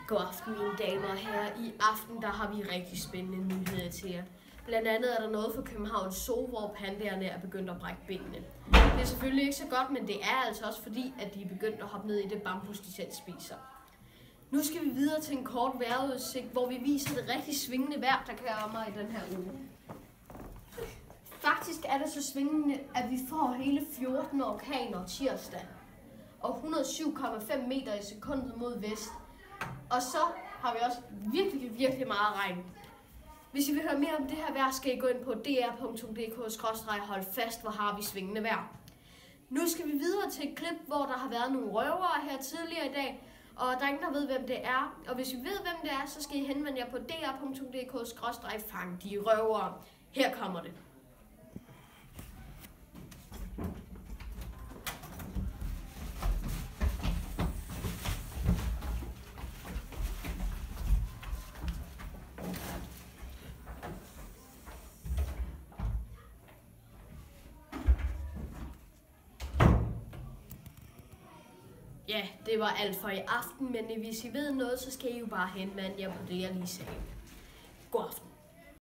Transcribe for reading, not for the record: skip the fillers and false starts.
God aften, mine damer og herrer. I aften der har vi rigtig spændende nyheder til jer. Blandt andet er der noget fra Københavns Zoo, hvor pandaerne er begyndt at brække benene. Det er selvfølgelig ikke så godt, men det er altså også fordi, at de er begyndt at hoppe ned i det bambus, de selv spiser. Nu skal vi videre til en kort vejrudsigt, hvor vi viser det rigtig svingende vejr, der kommer i den her uge. Faktisk er det så svingende, at vi får hele 14 orkaner tirsdag og 107,5 meter i sekundet mod vest. Og så har vi også virkelig meget regn. Hvis I vil høre mere om det her vejr, skal I gå ind på dr.dk/hold fast, hvor har vi svingende vejr. Nu skal vi videre til et klip, hvor der har været nogle røvere her tidligere i dag, og der er ingen, der ved, hvem det er. Og hvis I ved, hvem det er, så skal I henvende jer på dr.dk/fang de røvere. Her kommer det. Ja, det var alt for i aften, men hvis I ved noget, så skal I jo bare henvende jer på det, jeg lige sagde. God aften.